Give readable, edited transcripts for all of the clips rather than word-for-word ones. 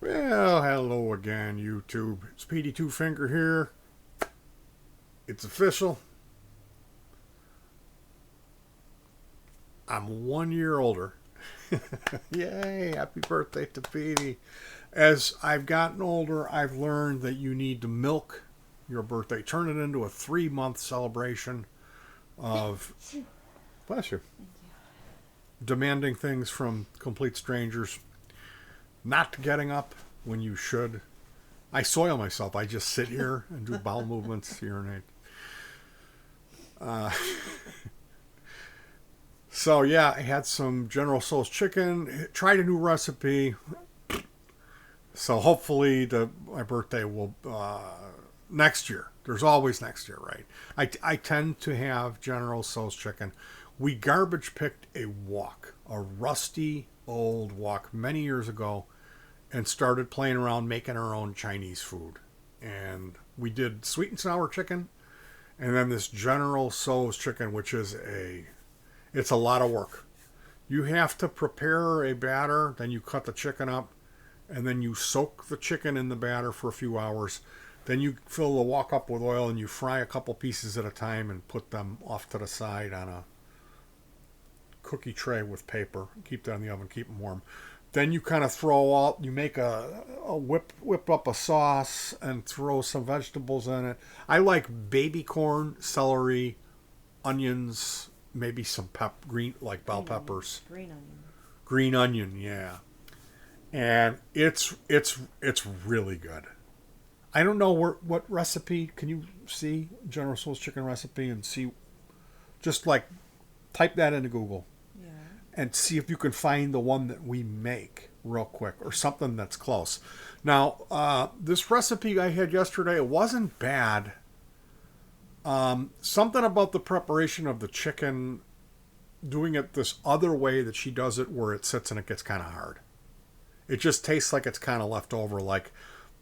Well, hello again, YouTube. It's PD Two Finger here. It's official. I'm 1 year older. Yay! Happy birthday to PD. As I've gotten older, I've learned that you need to milk your birthday. Turn it into a 3 month celebration of, bless you, demanding things from complete strangers, not getting up when you should. I soil myself. I just sit here and do bowel movements, urinate. Uh, so yeah, I had some General Tso's chicken. Tried a new recipe. So hopefully my birthday will next year. There's always next year, right? I tend to have General Tso's chicken. We garbage picked a wok, a rusty old wok many years ago, and started playing around making our own Chinese food. And we did sweet and sour chicken, and then this General Tso's chicken, which is it's a lot of work. You have to prepare a batter, then you cut the chicken up, and then you soak the chicken in the batter for a few hours. Then you fill the wok up with oil and you fry a couple pieces at a time and put them off to the side on a cookie tray with paper. Keep that in the oven, keep them warm. Then you kind of you make a whip up a sauce and throw some vegetables in it. I like baby corn, celery, onions, maybe some green, like bell peppers. Green onion, yeah. And it's really good. I don't know what recipe. Can you see General Tso's chicken recipe and see? Just like type that into Google. Yeah. And see if you can find the one that we make real quick or something that's close. Now, this recipe I had yesterday, it wasn't bad. Something about the preparation of the chicken, doing it this other way that she does it, where it sits and it gets kind of hard. It just tastes like it's kind of left over, like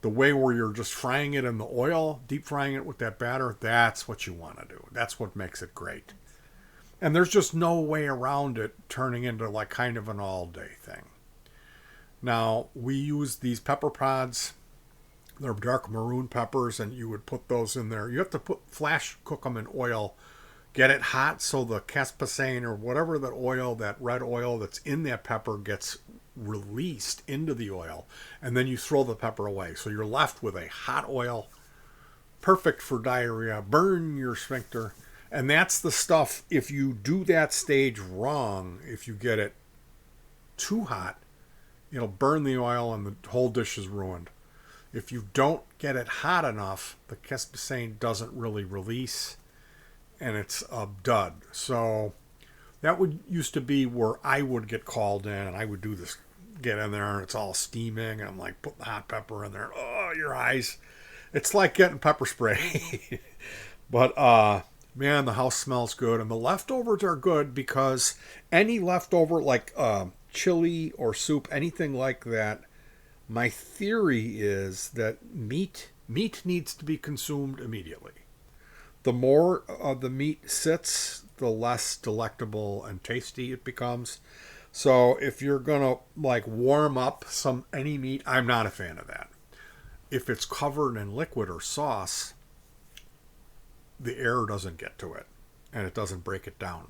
the way where you're just frying it in the oil, deep frying it with that batter. That's what you want to do. That's what makes it great. And there's just no way around it turning into like kind of an all-day thing. Now, we use these pepper pods. They're dark maroon peppers, and you would put those in there. You have to flash cook them in oil, get it hot so the caspasane or whatever that oil, that red oil that's in that pepper gets released into the oil, and then you throw the pepper away. So you're left with a hot oil, perfect for diarrhea, burn your sphincter. And that's the stuff, if you do that stage wrong, if you get it too hot, it'll burn the oil and the whole dish is ruined. If you don't get it hot enough, the caspasane doesn't really release, and it's a dud. So that used to be where I would get called in, and I would do this, get in there, and it's all steaming, and I'm like, put the hot pepper in there. Oh, your eyes. It's like getting pepper spray. But, man, the house smells good, and the leftovers are good because any leftover, like chili or soup, anything like that, my theory is that meat needs to be consumed immediately. The more the meat sits, the less delectable and tasty it becomes. So if you're gonna like warm up any meat, I'm not a fan of that. If it's covered in liquid or sauce, the air doesn't get to it and it doesn't break it down.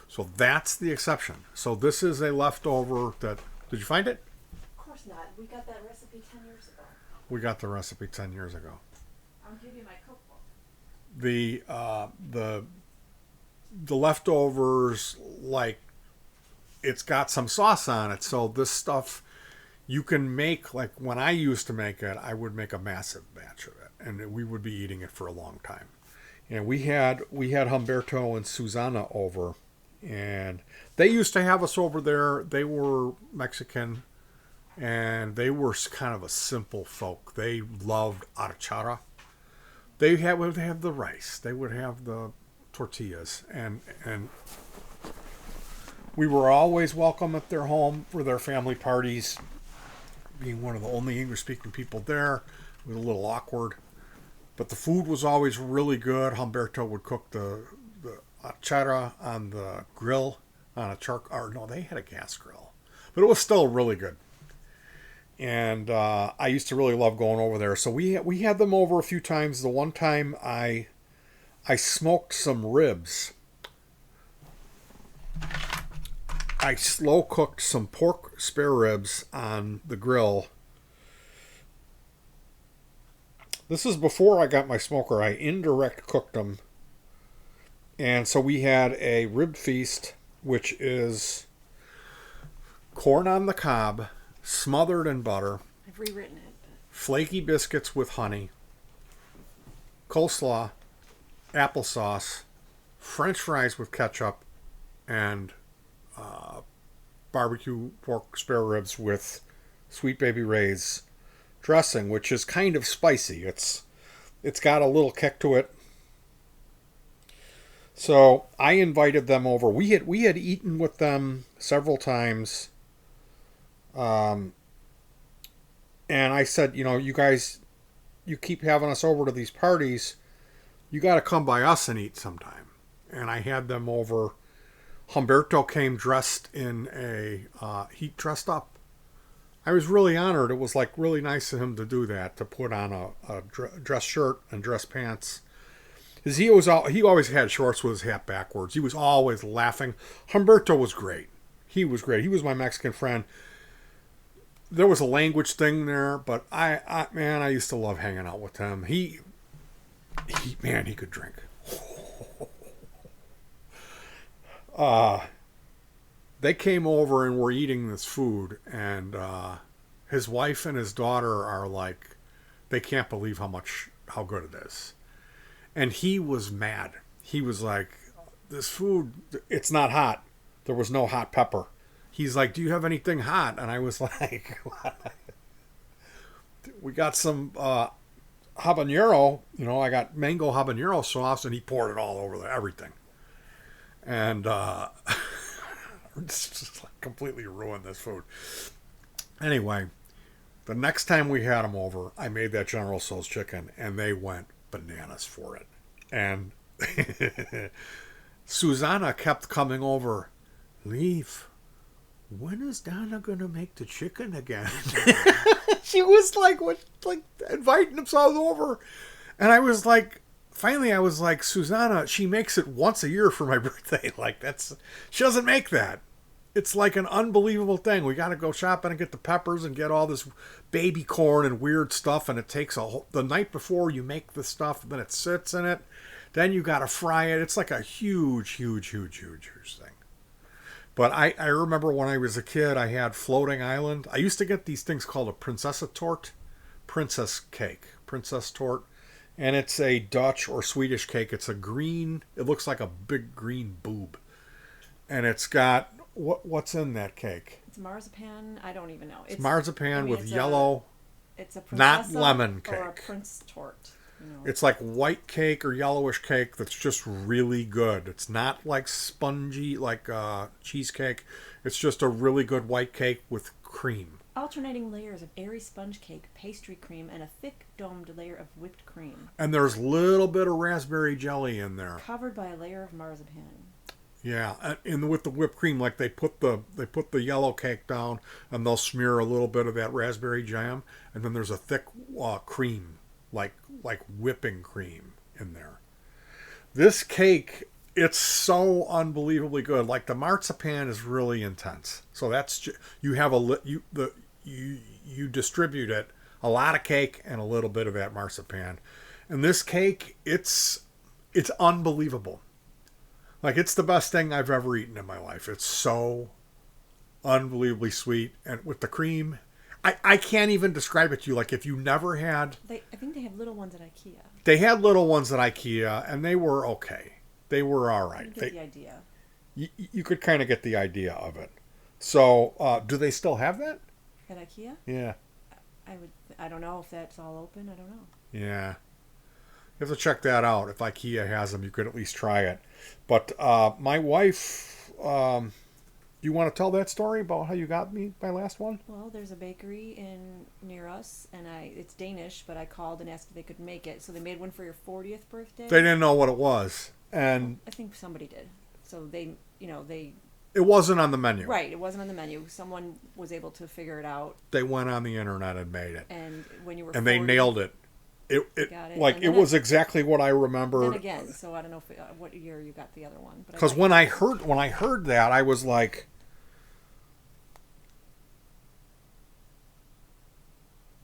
So that's the exception. So this is a leftover that, did you find it? Of course not. We got that recipe 10 years ago. We got the recipe 10 years ago. I'll give you my cookbook. The leftovers, like, it's got some sauce on it. So this stuff you can make, like when I used to make it, I would make a massive batch of it, and we would be eating it for a long time. And we had Humberto and Susana over, and they used to have us over there. They were Mexican, and they were kind of a simple folk. They loved horchata. Would have the rice. They would have the tortillas, and we were always welcome at their home for their family parties. Being one of the only English-speaking people there, it was a little awkward. But the food was always really good. Humberto would cook the horchata on the grill, on a charcoal. Or no, they had a gas grill, but it was still really good. and I used to really love going over there. So we had them over a few times. The one time I smoked some ribs. I slow cooked some pork spare ribs on the grill. This is before I got my smoker. I indirect cooked them. And so we had a rib feast, which is corn on the cob, smothered in butter, I've rewritten it. flaky biscuits with honey, coleslaw, applesauce, French fries with ketchup, and barbecue pork spare ribs with Sweet Baby Ray's dressing, which is kind of spicy. It's got a little kick to it. So I invited them over. We had eaten with them several times, and I said, you guys, you keep having us over to these parties. You got to come by us and eat sometime. And I had them over. Humberto came dressed in he dressed up. I was really honored. It was like really nice of him to do that, to put on a dress shirt and dress pants. Because he always had shorts with his hat backwards. He was always laughing. Humberto was great. He was great. He was my Mexican friend. There was a language thing there, but I used to love hanging out with him. He could drink. They came over and were eating this food, and his wife and his daughter are like, they can't believe how good it is. And he was mad. He was like, this food, it's not hot. There was no hot pepper. He's like, do you have anything hot? And I was like, we got some habanero. I got mango habanero sauce, and he poured it all over everything. And just like completely ruined this food. Anyway, the next time we had them over, I made that General Tso's chicken, and they went bananas for it. And Susanna kept coming over. Leaf, when is Donna gonna make the chicken again? She was like inviting themselves over, and I was like, finally, I was like, Susanna, she makes it once a year for my birthday. She doesn't make that. It's like an unbelievable thing. We got to go shopping and get the peppers and get all this baby corn and weird stuff. And it takes the night before you make the stuff, then it sits in it. Then you got to fry it. It's like a huge thing. But I remember when I was a kid, I had Floating Island. I used to get these things called a princess tort, princess tort. And it's a Dutch or Swedish cake. It's it looks like a big green boob. And it's got, what's in that cake? It's marzipan. I don't even know. It's marzipan with it's yellow, it's a not lemon cake. Or a prince tort. It's like white cake or yellowish cake that's just really good. It's not like spongy, like cheesecake. It's just a really good white cake with cream. Alternating layers of airy sponge cake, pastry cream, and a thick domed layer of whipped cream. And there's a little bit of raspberry jelly in there. Covered by a layer of marzipan. Yeah, and with the whipped cream, like they put the yellow cake down, and they'll smear a little bit of that raspberry jam, and then there's a thick cream, like whipping cream in there. This cake, it's so unbelievably good. Like the marzipan is really intense. So that's you distribute it, a lot of cake and a little bit of that marzipan. And this cake, it's unbelievable. Like, it's the best thing I've ever eaten in my life. It's so unbelievably sweet. And with the cream, I can't even describe it to you. Like, if you never had... I think they have little ones at IKEA. They had little ones at IKEA, and they were okay. They were all right. You get the idea. You could kind of get the idea of it. So, do they still have that? At IKEA? Yeah. I don't know if that's all open. I don't know. Yeah. You have to check that out. If IKEA has them, you could at least try it. But my wife, do you want to tell that story about how you got me my last one? Well, there's a bakery near us, and it's Danish, but I called and asked if they could make it. So they made one for your 40th birthday. They didn't know what it was. And I think somebody did. So they It wasn't on the menu. Right, it wasn't on the menu. Someone was able to figure it out, They went on the internet and made it. and when you were And they 40, nailed it. got it. Like And it then was exactly what I then remembered. again. So I don't know what year you got the other one, but Because when I heard that, I was like,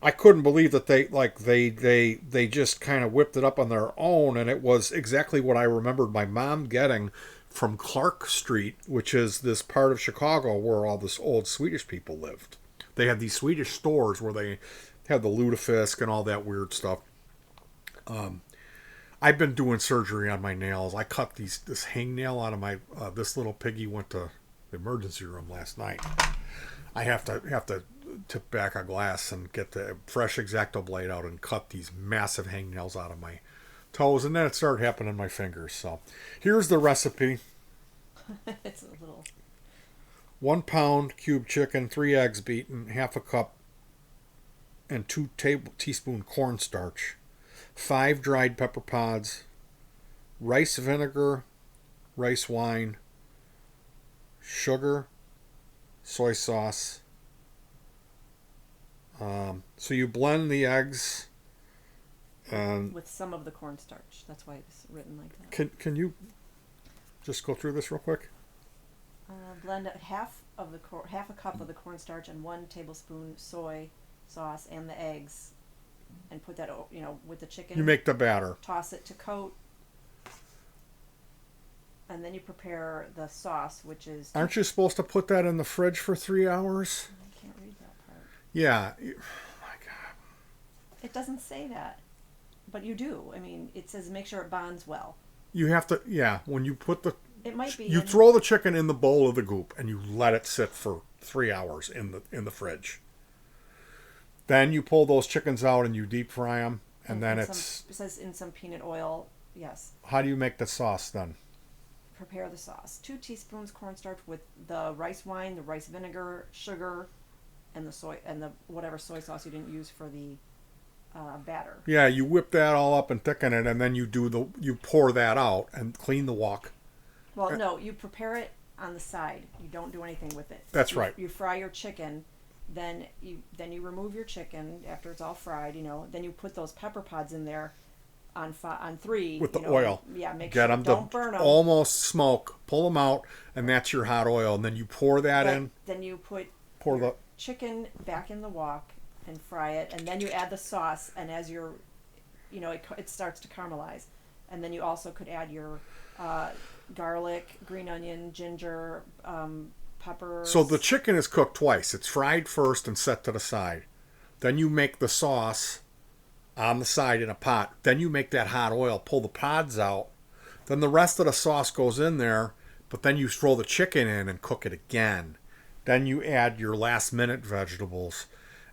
I couldn't believe that they just kind of whipped it up on their own, and it was exactly what I remembered my mom getting from Clark Street, which is this part of Chicago where all this old Swedish people lived. They had these Swedish stores where they had the lutefisk and all that weird stuff. I've been doing surgery on my nails. I cut this hangnail out of my this little piggy went to the emergency room last night. I have to tip back a glass and get the fresh X-Acto blade out and cut these massive hangnails out of my toes, and then it started happening in my fingers. So here's the recipe. it's a little. 1 pound cube chicken, 3 eggs beaten, half a cup and 2 teaspoon cornstarch, 5 dried pepper pods, rice vinegar, rice wine, sugar, soy sauce. So you blend the eggs and With some of the cornstarch. That's why it's written like that. can you just go through this real quick? Blend half a cup of the cornstarch and 1 tablespoon soy sauce and the eggs, and put that with the chicken. You make the batter. Toss it to coat, and then you prepare the sauce, which is. Aren't you supposed to put that in the fridge for 3 hours? I can't read that part. Yeah. Oh my God. It doesn't say that, but you do. I mean, it says make sure it bonds well. You have to. Yeah. When you put the. It might be. You throw the chicken in the bowl of the goop and you let it sit for 3 hours in the fridge. Then you pull those chickens out and you deep fry them, and then it says in some peanut oil. Yes. How do you make the sauce then? Prepare the sauce. 2 teaspoons cornstarch with the rice wine, the rice vinegar, sugar, and the soy and the whatever soy sauce you didn't use for the batter. Yeah, you whip that all up and thicken it, and then you pour that out and clean the wok. Well, no, you prepare it on the side. You don't do anything with it. That's right. You fry your chicken, then you remove your chicken after it's all fried. Then you put those pepper pods in there on 3 with the oil. Yeah, make Get sure them don't to burn them. almost smoke. Pull them out, and that's your hot oil. And then you pour that in. Then you pour the chicken back in the wok and fry it, and then you add the sauce. And as it starts to caramelize, and then you also could add your garlic, green onion, ginger, pepper. So the chicken is cooked twice. It's fried first and set to the side. Then you make the sauce on the side in a pot. Then you make that hot oil, pull the pods out. Then the rest of the sauce goes in there, but then you throw the chicken in and cook it again. Then you add your last minute vegetables.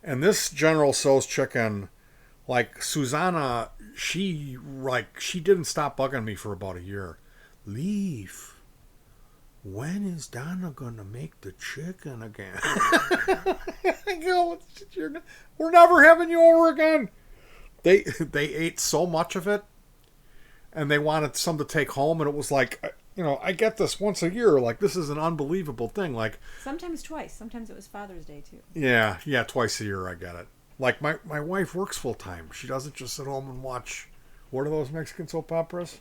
And this General Tso's chicken, like Susanna, she didn't stop bugging me for about a year. Leaf, when is Donna gonna make the chicken again? I go, we're never having you over again. They ate so much of it, and they wanted some to take home, and it was like, I get this once a year. Like, this is an unbelievable thing. Like, sometimes twice. Sometimes it was Father's Day too. Yeah, twice a year I get it. Like, my wife works full time. She doesn't just sit home and watch. What are those Mexican soap operas?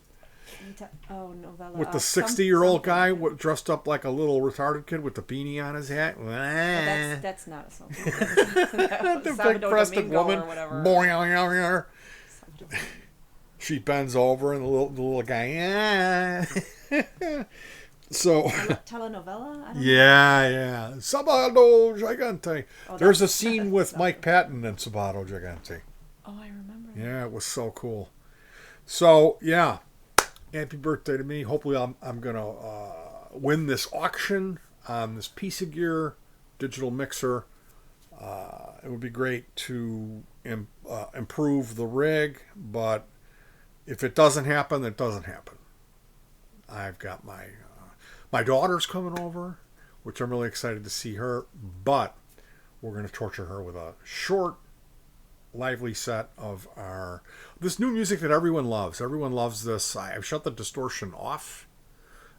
Novella. With the 60-year-old guy dressed up like a little retarded kid with the beanie on his hat. That's not a song. The big-breasted woman. Boing. She bends over and the little guy. So. Telenovela? I don't know. Yeah. Sabado Gigante. There's a scene with so Mike Patton in Sabado Gigante. Oh, I remember that. Yeah, it was so cool. So, yeah. Happy birthday to me. Hopefully I'm going to win this auction on this piece of gear, digital mixer. It would be great to improve the rig, but if it doesn't happen, it doesn't happen. I've got my daughter's coming over, which I'm really excited to see her, but we're going to torture her with a short, lively set of this new music that everyone loves. Everyone loves this. I've shut the distortion off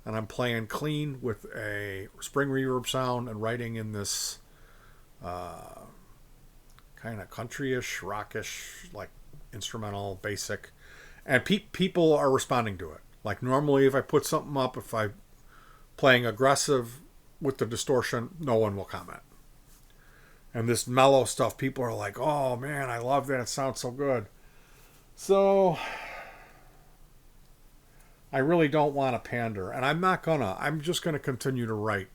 and I'm playing clean with a spring reverb sound and writing in this kind of countryish, rockish, like instrumental, basic, and people are responding to it. Like normally, if I put something up, if I'm playing aggressive with the distortion, no one will comment. And this mellow stuff, people are like, "Oh man, I love that! It sounds so good." So I really don't want to pander, and I'm not gonna. I'm just gonna continue to write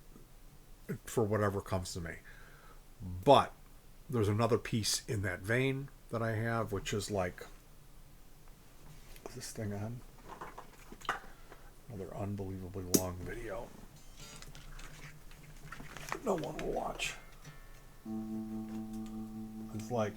for whatever comes to me. But there's another piece in that vein that I have, which is like, is this thing on? Another unbelievably long video. No one will watch. It's like,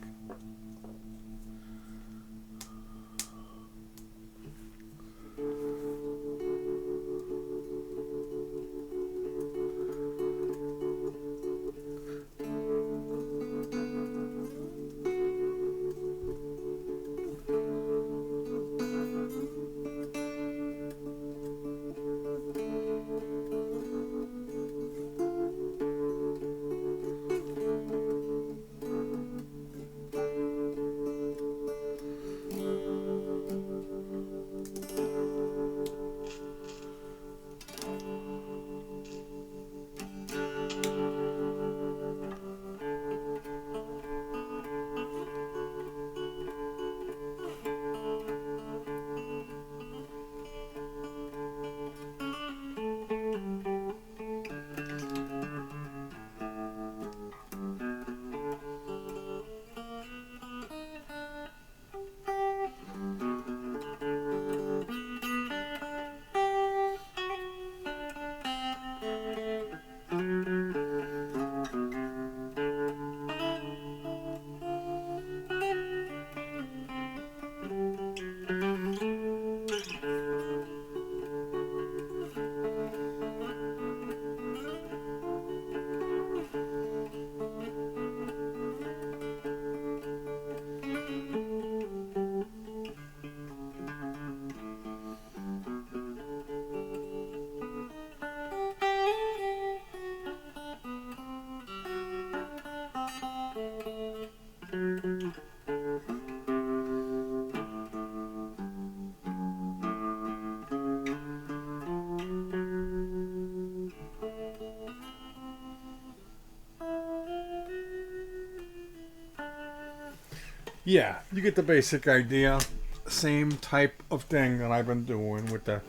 yeah, you get the basic idea. Same type of thing that I've been doing with the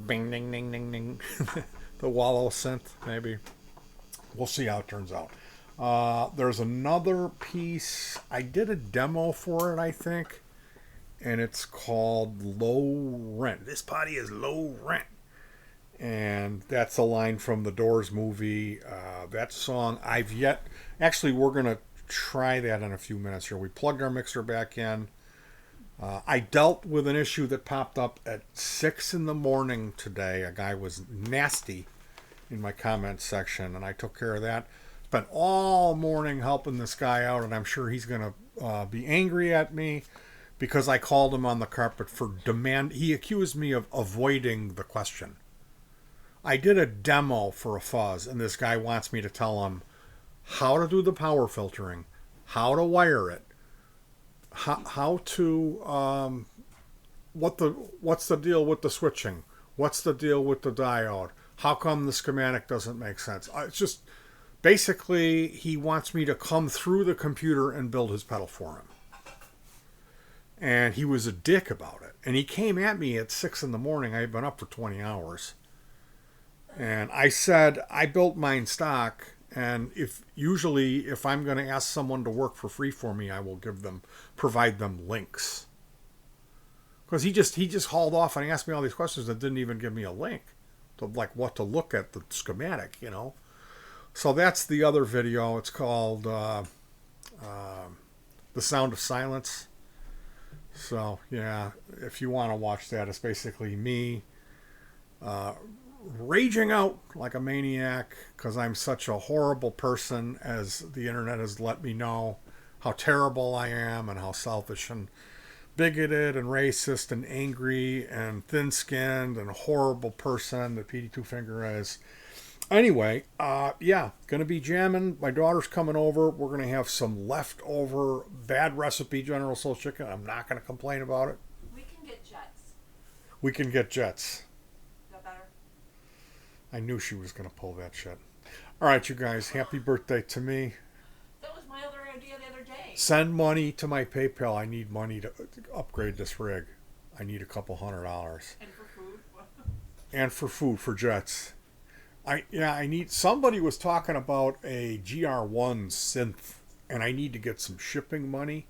bing ding ding ding ding, the wallow synth. Maybe we'll see how it turns out. There's another piece. I did a demo for it, I think, and it's called Low Rent. This potty is low rent. And that's a line from the Doors movie. That song, I've yet... Actually, we're going to try that in a few minutes here. We plugged our mixer back in. I dealt with an issue that popped up at 6 in the morning today. A guy was nasty in my comments section, and I took care of that. Spent all morning helping this guy out, and I'm sure he's going to be angry at me because I called him on the carpet for demand. He accused me of avoiding the question. I did a demo for a fuzz, and this guy wants me to tell him how to do the power filtering, how to wire it, how to what's the deal with the switching, what's the deal with the diode, how come the schematic doesn't make sense. It's just basically he wants me to come through the computer and build his pedal for him. And he was a dick about it. And he came at me at 6 in the morning. I had been up for 20 hours. And I said, I built mine stock. And if I'm going to ask someone to work for free for me, I will provide them links. Because he just hauled off and asked me all these questions that didn't even give me a link to like what to look at the schematic, you know. So that's the other video. It's called The Sound of Silence. So yeah, if you want to watch that, it's basically me raging out like a maniac because I'm such a horrible person, as the internet has let me know how terrible I am and how selfish and bigoted and racist and angry and thin-skinned and horrible person that Petey Two Finger is. Anyway, yeah, gonna be jamming. My daughter's coming over. We're gonna have some leftover bad recipe General Tso's chicken. I'm not gonna complain about it. We can get Jets. We can get Jets. Is that better? I knew she was gonna pull that shit. All right, you guys, happy birthday to me. That was my other idea the other day. Send money to my PayPal. I need money to upgrade this rig. I need a couple $100. And for food? And for food, for Jets. I need, somebody was talking about a GR1 synth, and I need to get some shipping money.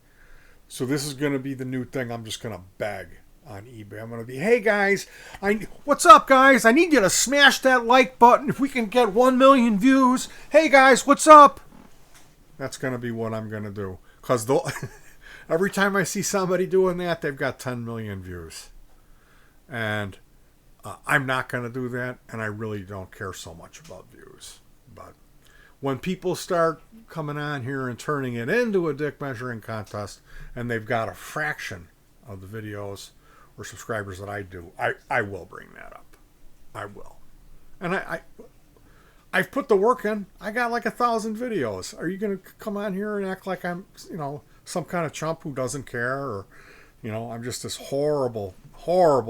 So this is going to be the new thing. I'm just going to beg on eBay. I'm going to be, hey guys, what's up guys? I need you to smash that like button if we can get 1 million views. Hey guys, what's up? That's going to be what I'm going to do. Because every time I see somebody doing that, they've got 10 million views. And I'm not going to do that, and I really don't care so much about views. But when people start coming on here and turning it into a dick measuring contest, and they've got a fraction of the videos or subscribers that I do, I will bring that up. I will. And I've put the work in. I got like 1,000 videos. Are you going to come on here and act like I'm, some kind of chump who doesn't care, or, I'm just this horrible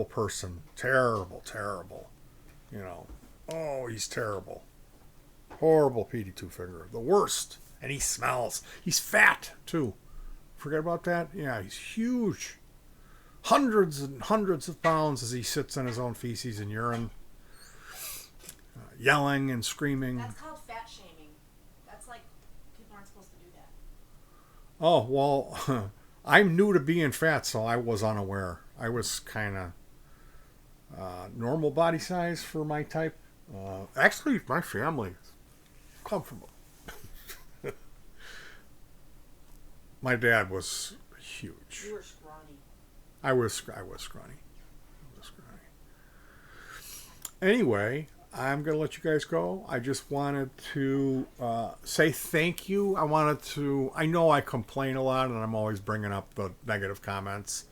person. Terrible. Oh, he's terrible. Horrible Petey Two Finger. The worst. And he smells. He's fat, too. Forget about that? Yeah, he's huge. Hundreds and hundreds of pounds as he sits in his own feces and urine. Yelling and screaming. That's called fat shaming. That's like, people aren't supposed to do that. Oh, well, I'm new to being fat, so I was unaware. I was kind of normal body size for my type. Actually, my family come from. My dad was huge. You were scrawny. I was scrawny. Anyway, I'm going to let you guys go. I just wanted to say thank you. I know I complain a lot, and I'm always bringing up the negative comments.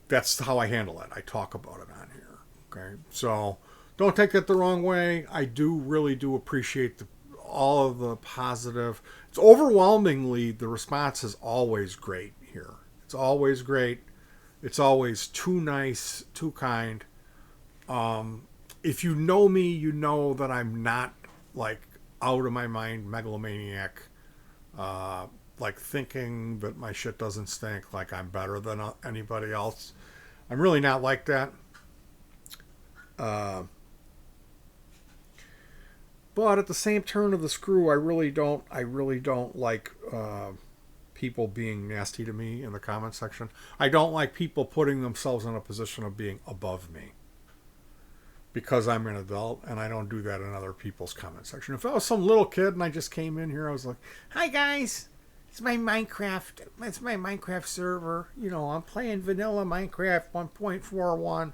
That's how I handle it. I talk about it on here. Okay, so don't take that the wrong way. I really do appreciate all of the positive. It's overwhelmingly, the response is always great here. It's always great. It's always too nice, too kind. If you know me, you know that I'm not like out of my mind megalomaniac, like thinking that my shit doesn't stink, like I'm better than anybody else. I'm really not like that. But at the same turn of the screw, I really don't like people being nasty to me in the comment section. I don't like people putting themselves in a position of being above me, because I'm an adult, and I don't do that in other people's comment section. If I was some little kid and I just came in here, I was like, hi guys, it's my Minecraft server. I'm playing vanilla Minecraft 1.41.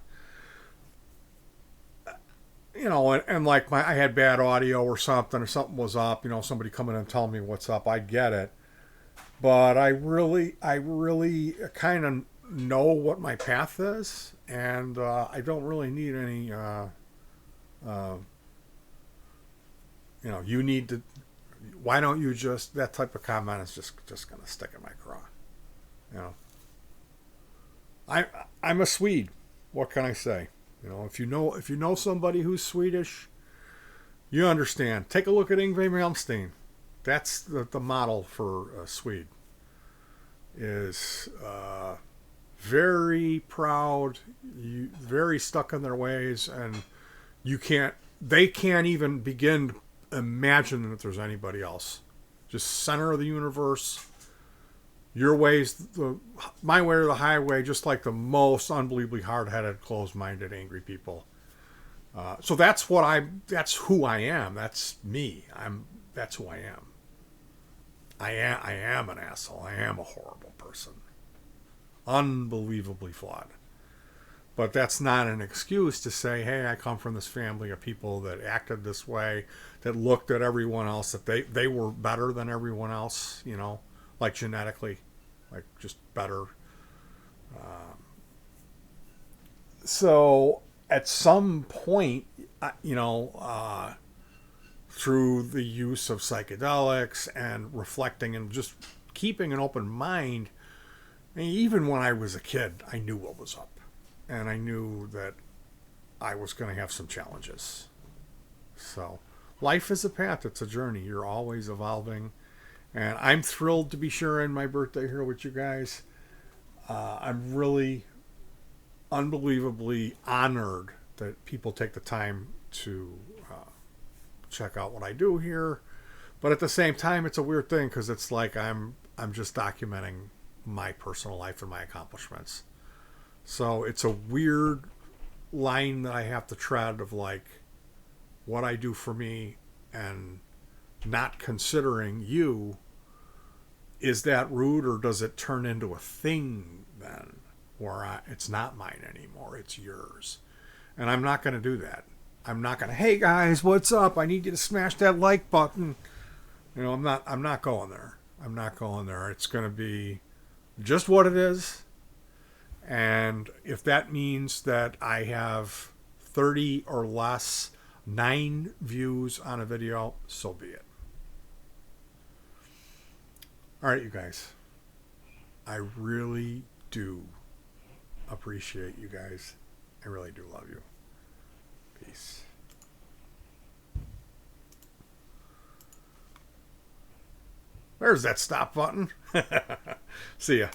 And like I had bad audio or something was up, somebody coming and telling me what's up, I'd get it. But I really kind of know what my path is, and I don't really need any, you need to, why don't you just, that type of comment is just going to stick in my craw. I'm a Swede. What can I say? If you know somebody who's Swedish, you understand. Take a look at Yngwie Malmsteen. That's the model for a Swede. Is very proud, very stuck in their ways, and they can't even begin imagining that there's anybody else. Just center of the universe. Your way's my way or the highway, just like the most unbelievably hard-headed, closed-minded, angry people. So that's who I am. That's me. That's who I am. I am an asshole. I am a horrible person. Unbelievably flawed. But that's not an excuse to say, hey, I come from this family of people that acted this way, that looked at everyone else, that they were better than everyone else, like genetically, like just better. So at some point, through the use of psychedelics and reflecting and just keeping an open mind, I mean, even when I was a kid, I knew what was up. And I knew that I was going to have some challenges. So life is a path, it's a journey. You're always evolving. And I'm thrilled to be sharing my birthday here with you guys. I'm really unbelievably honored that people take the time to check out what I do here. But at the same time, it's a weird thing because it's like I'm just documenting my personal life and my accomplishments. So it's a weird line that I have to tread of like what I do for me and not considering you. Is that rude, or does it turn into a thing then where it's not mine anymore, it's yours? And I'm not going to do that. I'm not going to, hey guys, what's up? I need you to smash that like button. I'm not going there. I'm not going there. It's going to be just what it is. And if that means that I have 30 or less 9 views on a video, so be it. All right, you guys. I really do appreciate you guys. I really do love you. Peace. There's that stop button. See ya.